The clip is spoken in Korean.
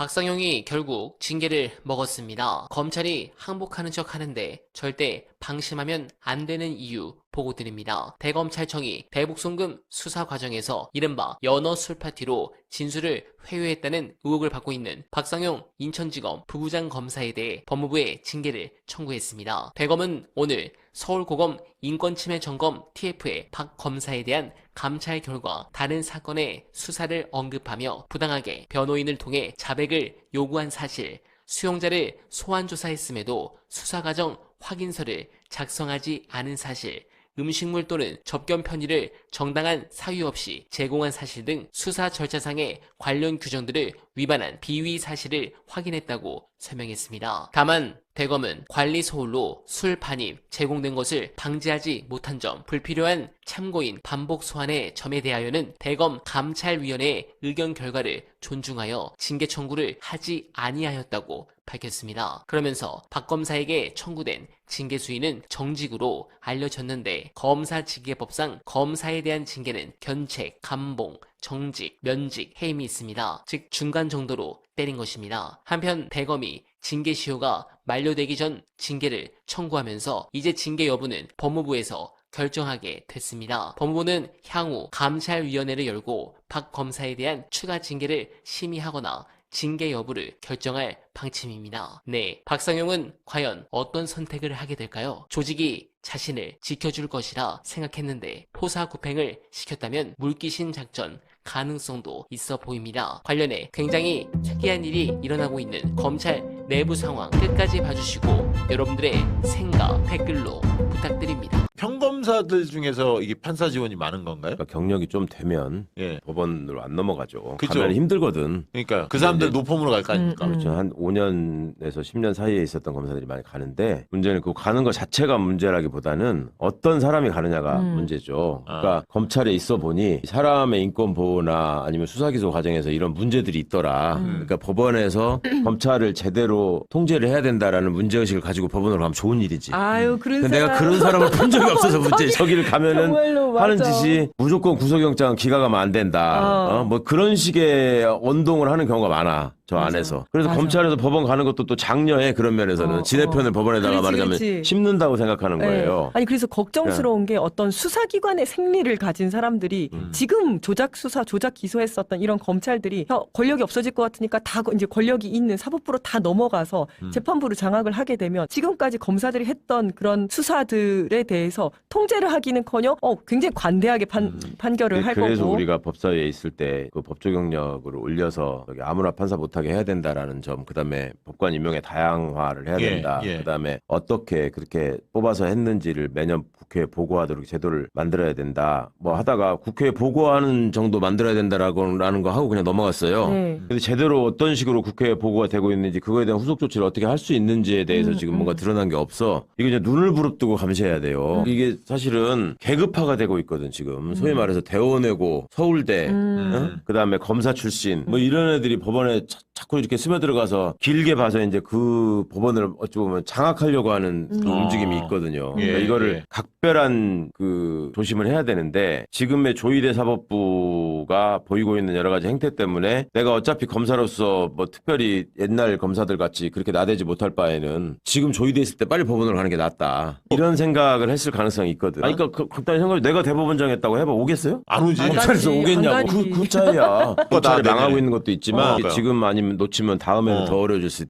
박상용이 결국 징계를 먹었습니다. 검찰이 항복하는 척 하는데 절대 방심하면 안 되는 이유 보고 드립니다. 대검찰청이 대북송금 수사 과정에서 이른바 연어 술파티로 진술을 회유했다는 의혹을 받고 있는 박상용 인천지검 부부장 검사에 대해 법무부에 징계를 청구했습니다. 대검은 오늘 서울고검 인권침해점검 TF의 박 검사에 대한 감찰 결과 다른 사건의 수사를 언급하며 부당하게 변호인을 통해 자백을 요구한 사실, 수용자를 소환 조사했음에도 수사 과정 확인서를 작성하지 않은 사실, 음식물 또는 접견 편의를 정당한 사유 없이 제공한 사실 등 수사 절차상의 관련 규정들을 위반한 비위 사실을 확인했다고 설명했습니다. 다만 대검은 관리 소홀로 술 반입 제공된 것을 방지하지 못한 점, 불필요한 참고인 반복 소환의 점에 대하여는 대검 감찰위원회의 의견 결과를 존중하여 징계 청구를 하지 아니하였다고 밝혔습니다. 그러면서 박 검사에게 청구된 징계 수위는 정직으로 알려졌는데 검사직계법상 검사에 대한 징계는 견책, 감봉, 정직, 면직, 해임이 있습니다. 즉 중간 정도로 때린 것입니다. 한편 대검이 징계 시효가 만료되기 전 징계를 청구하면서 이제 징계 여부는 법무부에서 결정하게 됐습니다. 법무부는 향후 감찰위원회를 열고 박 검사에 대한 추가 징계를 심의하거나 징계 여부를 결정할 방침입니다. 네, 박상용은 과연 어떤 선택을 하게 될까요? 조직이 자신을 지켜줄 것이라 생각했는데 포사구팽을 시켰다면 물귀신 작전 가능성도 있어 보입니다. 관련해 굉장히 특이한 일이 일어나고 있는 검찰 내부 상황 끝까지 봐주시고 여러분들의 생각 댓글로 부탁드립니다. 평검사들 중에서 이게 판사 지원이 많은 건가요? 그러니까 경력이 좀 되면 예. 법원으로 안 넘어가죠. 그쵸. 가면 힘들거든. 그러니까 그 사람들 노폼으로 갈 거 아닙니까? 그렇죠. 한 5년에서 10년 사이에 있었던 검사들이 많이 가는데 문제는 그 가는 것 자체가 문제라기보다는 어떤 사람이 가느냐가 문제죠. 그러니까 검찰에 있어 보니 사람의 인권 보호나 아니면 수사 기소 과정에서 이런 문제들이 있더라. 그러니까 법원에서 검찰을 제대로 통제를 해야 된다라는 문제의식을 가지고 법원으로 가면 좋은 일이지. 아유, 그런 근데 사람. 내가 그런 사람을 본 적이 없어서 문제. 저기를 가면은 정말로 하는 맞아. 짓이 무조건 구속영장 기각하면 안 된다. 뭐 그런 식의 언동을 하는 경우가 많아. 저 맞아. 안에서. 그래서 맞아. 검찰에서 법원 가는 것도 또 장려해. 그런 면에서는 지네 편을 법원에다가 그렇지, 말하자면 그렇지. 심는다고 생각하는 네. 거예요. 아니 그래서 걱정스러운 게 어떤 수사기관의 생리를 가진 사람들이 지금 조작 수사, 조작 기소했었던 이런 검찰들이 권력이 없어질 것 같으니까 다 이제 권력이 있는 사법부로 다 넘어가서 재판부로 장악을 하게 되면 지금까지 검사들이 했던 그런 수사들에 대해서 통제를 하기는커녕 굉장히 관대하게 판결을 할 그래서 거고. 우리가 법사위에 있을 때 그 법조 경력을 올려서 여기 아무나 판사 못하게 해야 된다라는 점, 그다음에 법관 임명의 다양화를 해야 된다. 예. 그다음에 어떻게 그렇게 뽑아서 했는지를 매년 국회에 보고하도록 제도를 만들어야 된다. 뭐 하다가 국회에 보고하는 정도 만들어야 된다라는 거 하고 그냥 넘어갔어요. 네. 근데 제대로 어떤 식으로 국회에 보고가 되고 있는지 그거에 대한 후속 조치를 어떻게 할 수 있는지에 대해서 지금 뭔가 드러난 게 없어. 이거 이제 눈을 부릅뜨고 감시해야 돼요. 이게 사실은 계급화가 되고 있거든 지금. 소위 말해서 대원외고 서울대, 그다음에 검사 출신 뭐 이런 애들이 법원에 자꾸 이렇게 스며들어가서 길게 봐서 이제 그 법원을 어찌 보면 장악하려고 하는 그 움직임이 있거든요. 예, 그러니까 이거를 예. 각별한 그 조심을 해야 되는데 지금의 조희대 사법부가 보이고 있는 여러 가지 행태 때문에 내가 어차피 검사로서 뭐 특별히 옛날 검사들 같이 그렇게 나대지 못할 바에는 지금 조희대 있을 때 빨리 법원으로 가는 게 낫다. 이런 생각을 했을 가능성이 있거든. 아니, 그러니까 간단히 생각해 내가 대법원장 했다고 해봐 오겠어요? 안 오지. 안 검찰에서 가지, 오겠냐고. 안 가지. 그 차이야. 검찰이 나 망하고 내년에. 있는 것도 있지만 그러니까요. 지금 아니면 놓치면 다음에는 더 어려워질 수